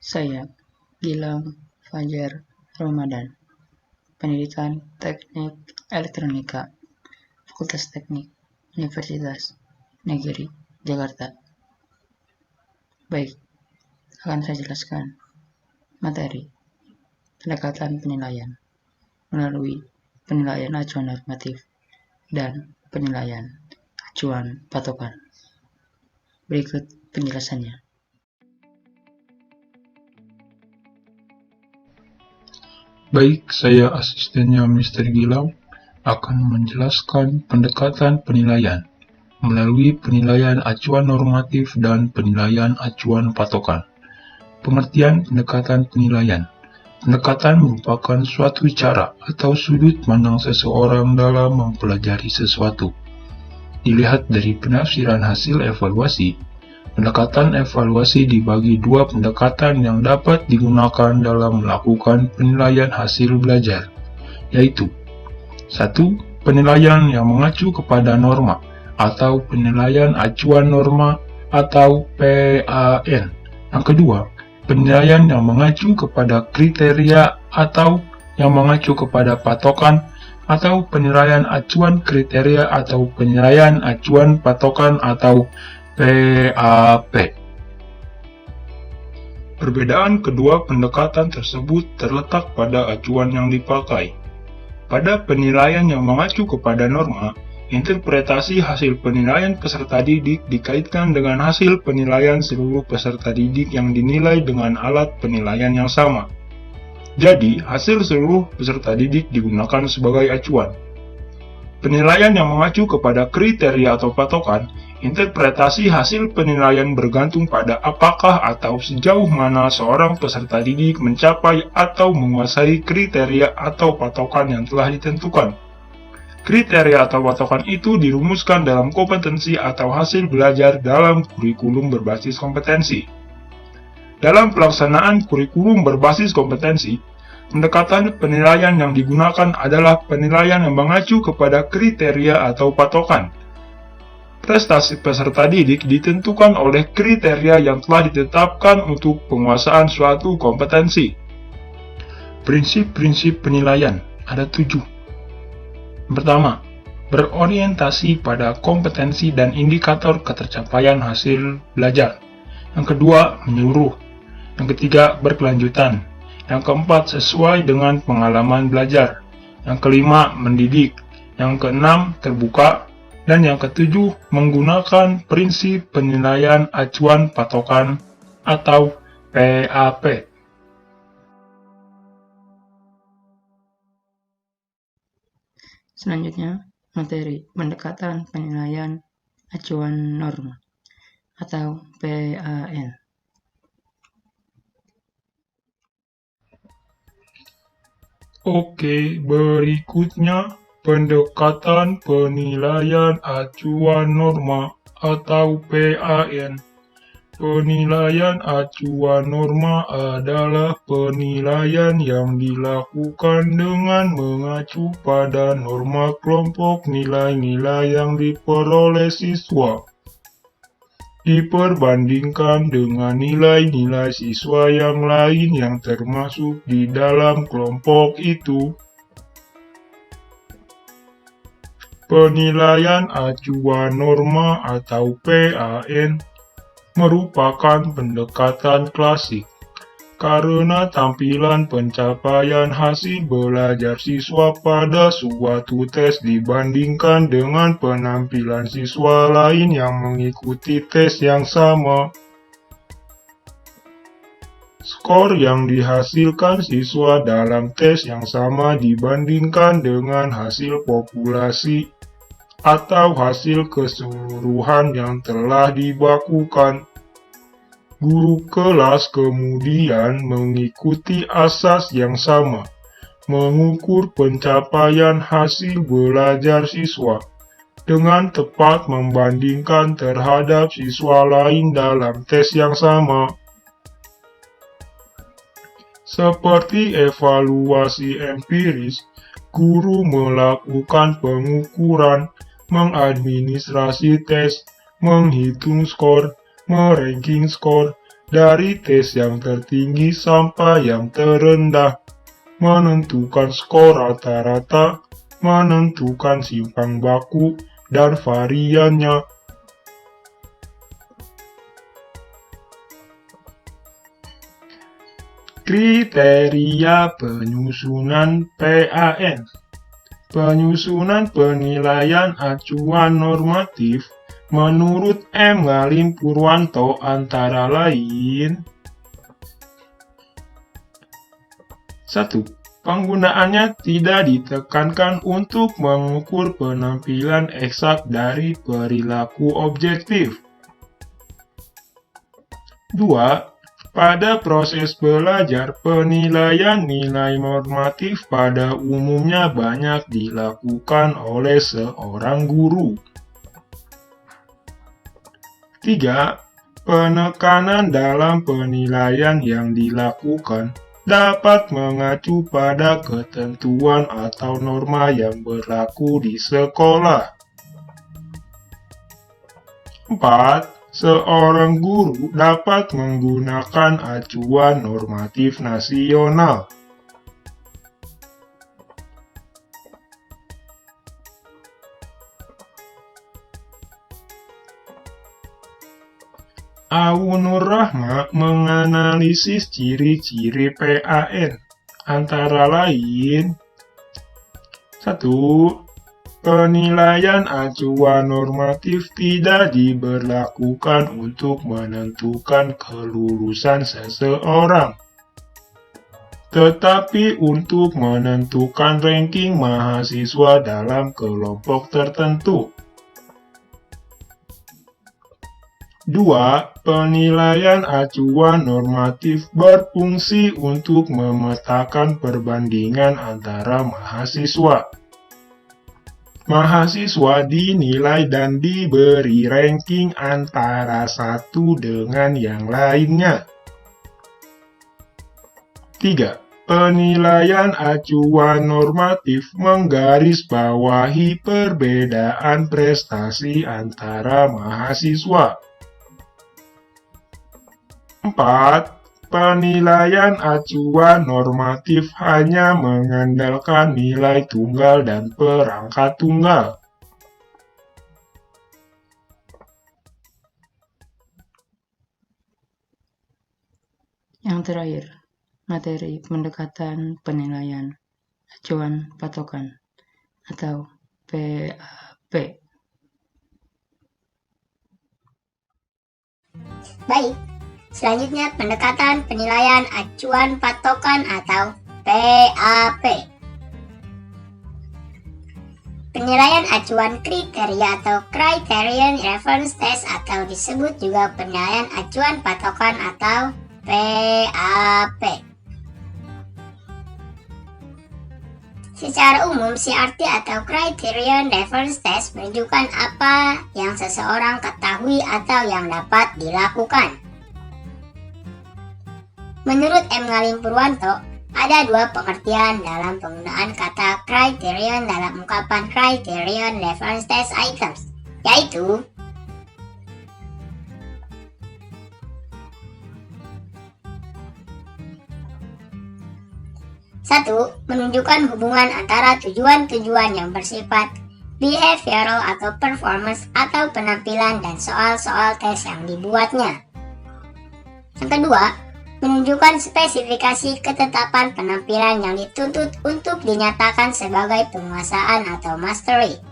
Saya Gilang Fajar Ramadan, Pendidikan Teknik Elektronika, Fakultas Teknik, Universitas Negeri Jakarta. Baik, akan saya jelaskan materi pendekatan penilaian melalui penilaian acuan normatif dan penilaian acuan patokan. Berikut penjelasannya. Baik, saya asistennya Mr. Gilang akan menjelaskan pendekatan penilaian melalui penilaian acuan normatif dan penilaian acuan patokan. Pengertian pendekatan penilaian. Pendekatan merupakan suatu cara atau sudut pandang seseorang dalam mempelajari sesuatu. Dilihat dari penafsiran hasil evaluasi, pendekatan evaluasi dibagi dua pendekatan yang dapat digunakan dalam melakukan penilaian hasil belajar, yaitu 1. Penilaian yang mengacu kepada norma atau penilaian acuan norma atau PAN. Yang kedua, penilaian yang mengacu kepada kriteria atau yang mengacu kepada patokan atau penilaian acuan kriteria atau penilaian acuan patokan atau PAP. Perbedaan kedua pendekatan tersebut terletak pada acuan yang dipakai. Pada penilaian yang mengacu kepada norma, interpretasi hasil penilaian peserta didik dikaitkan dengan hasil penilaian seluruh peserta didik yang dinilai dengan alat penilaian yang sama. Jadi, hasil seluruh peserta didik digunakan sebagai acuan. Penilaian yang mengacu kepada kriteria atau patokan, interpretasi hasil penilaian bergantung pada apakah atau sejauh mana seorang peserta didik mencapai atau menguasai kriteria atau patokan yang telah ditentukan. Kriteria atau patokan itu dirumuskan dalam kompetensi atau hasil belajar dalam kurikulum berbasis kompetensi. Dalam pelaksanaan kurikulum berbasis kompetensi, pendekatan penilaian yang digunakan adalah penilaian yang mengacu kepada kriteria atau patokan. Prestasi peserta didik ditentukan oleh kriteria yang telah ditetapkan untuk penguasaan suatu kompetensi. Prinsip-prinsip penilaian ada 7. Pertama, berorientasi pada kompetensi dan indikator ketercapaian hasil belajar. Yang kedua, menyeluruh. Yang ketiga, berkelanjutan. Yang keempat, sesuai dengan pengalaman belajar. Yang kelima, mendidik. Yang keenam, terbuka. Dan yang ketujuh, menggunakan prinsip penilaian acuan patokan atau PAP. Selanjutnya, materi pendekatan penilaian acuan norma atau PAN. Oke, berikutnya pendekatan penilaian acuan norma atau PAN. Penilaian acuan norma adalah penilaian yang dilakukan dengan mengacu pada norma kelompok nilai-nilai yang diperoleh siswa, diperbandingkan dengan nilai-nilai siswa yang lain yang termasuk di dalam kelompok itu. Penilaian acuan norma atau PAN merupakan pendekatan klasik karena tampilan pencapaian hasil belajar siswa pada suatu tes dibandingkan dengan penampilan siswa lain yang mengikuti tes yang sama. Skor yang dihasilkan siswa dalam tes yang sama dibandingkan dengan hasil populasi atau hasil keseluruhan yang telah dibakukan. Guru kelas kemudian mengikuti asas yang sama, mengukur pencapaian hasil belajar siswa, dengan tepat membandingkan terhadap siswa lain dalam tes yang sama. Seperti evaluasi empiris, guru melakukan pengukuran, mengadministrasi tes, menghitung skor, meranking skor, dari tes yang tertinggi sampai yang terendah, menentukan skor rata-rata, menentukan simpang baku, dan variannya. Kriteria penyusunan PAN. Penyusunan penilaian acuan normatif menurut M. Ngalim Purwanto antara lain: 1. Penggunaannya tidak ditekankan untuk mengukur penampilan eksak dari perilaku objektif. 2. Pada proses belajar, penilaian nilai normatif pada umumnya banyak dilakukan oleh seorang guru. 3. Penekanan dalam penilaian yang dilakukan dapat mengacu pada ketentuan atau norma yang berlaku di sekolah. 4. Seorang guru dapat menggunakan acuan normatif nasional. Awu Nur Rahma menganalisis ciri-ciri PAN, antara lain: 1. Penilaian acuan normatif tidak diberlakukan untuk menentukan kelulusan seseorang, tetapi untuk menentukan ranking mahasiswa dalam kelompok tertentu. 2. Penilaian acuan normatif berfungsi untuk memetakan perbandingan antara mahasiswa. Mahasiswa dinilai dan diberi ranking antara satu dengan yang lainnya. 3. Penilaian acuan normatif menggarisbawahi perbedaan prestasi antara mahasiswa. 4. Penilaian acuan normatif hanya mengandalkan nilai tunggal dan perangkat tunggal. Yang terakhir, materi pendekatan penilaian acuan patokan atau PAP. Baik. Selanjutnya, pendekatan penilaian acuan patokan atau PAP. Penilaian acuan kriteria atau Criterion Reference Test atau disebut juga penilaian acuan patokan atau PAP. Secara umum, CRT atau Criterion Reference Test menunjukkan apa yang seseorang ketahui atau yang dapat dilakukan. Menurut M. Ngalim Purwanto, ada dua pengertian dalam penggunaan kata criterion dalam ungkapan Criterion Reference Test Items, yaitu: 1. Menunjukkan hubungan antara tujuan-tujuan yang bersifat behavioral atau performance atau penampilan dan soal-soal tes yang dibuatnya. Yang kedua, menunjukkan spesifikasi ketetapan penampilan yang dituntut untuk dinyatakan sebagai penguasaan atau mastery.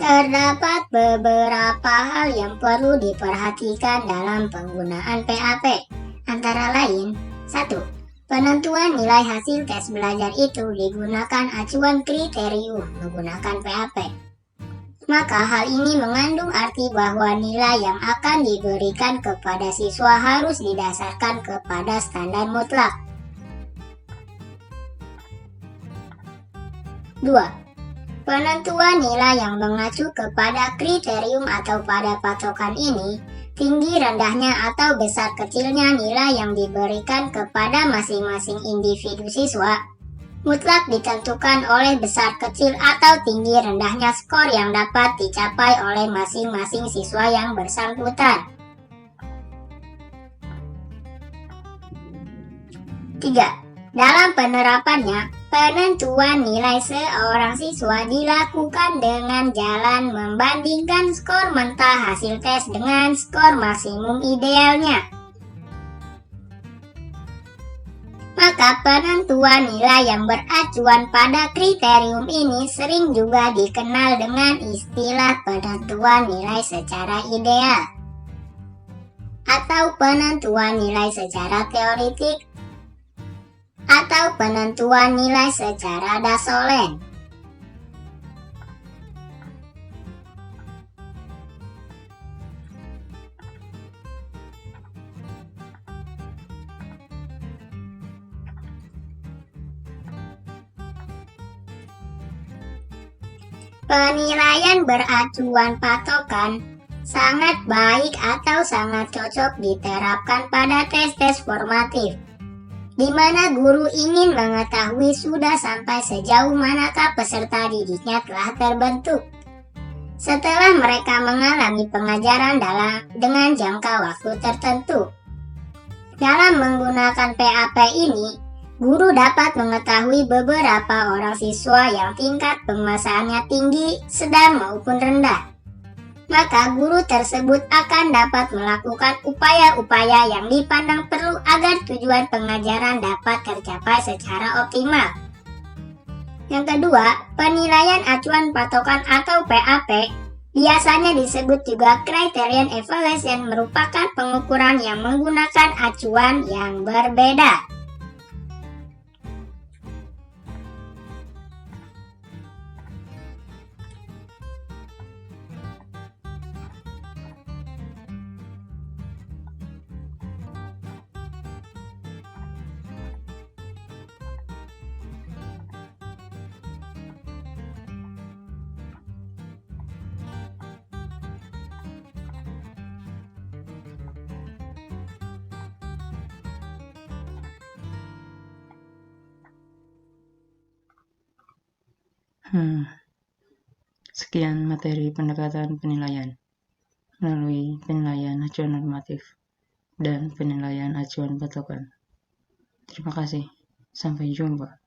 Terdapat beberapa hal yang perlu diperhatikan dalam penggunaan PAP, antara lain: 1. Penentuan nilai hasil tes belajar itu digunakan acuan kriterium menggunakan PAP. Maka hal ini mengandung arti bahwa nilai yang akan diberikan kepada siswa harus didasarkan kepada standar mutlak. 2. Penentuan nilai yang mengacu kepada kriterium atau pada patokan ini, tinggi rendahnya atau besar kecilnya nilai yang diberikan kepada masing-masing individu siswa, mutlak ditentukan oleh besar kecil atau tinggi rendahnya skor yang dapat dicapai oleh masing-masing siswa yang bersangkutan. 3. Dalam penerapannya, penentuan nilai seorang siswa dilakukan dengan jalan membandingkan skor mentah hasil tes dengan skor maksimum idealnya. Maka penentuan nilai yang beracuan pada kriterium ini sering juga dikenal dengan istilah penentuan nilai secara ideal atau penentuan nilai secara teoritik atau penentuan nilai secara dasolen. Penilaian beracuan patokan sangat baik atau sangat cocok diterapkan pada tes-tes formatif, di mana guru ingin mengetahui sudah sampai sejauh manakah peserta didiknya telah terbentuk setelah mereka mengalami pengajaran dengan jangka waktu tertentu. Dalam menggunakan PAP ini, guru dapat mengetahui beberapa orang siswa yang tingkat penguasaannya tinggi, sedang maupun rendah. Maka guru tersebut akan dapat melakukan upaya-upaya yang dipandang perlu agar tujuan pengajaran dapat tercapai secara optimal. Yang kedua, penilaian acuan patokan atau PAP biasanya disebut juga criterion evaluation, merupakan pengukuran yang menggunakan acuan yang berbeda. Sekian materi pendekatan penilaian melalui penilaian acuan normatif dan penilaian acuan patokan. Terima kasih. Sampai jumpa.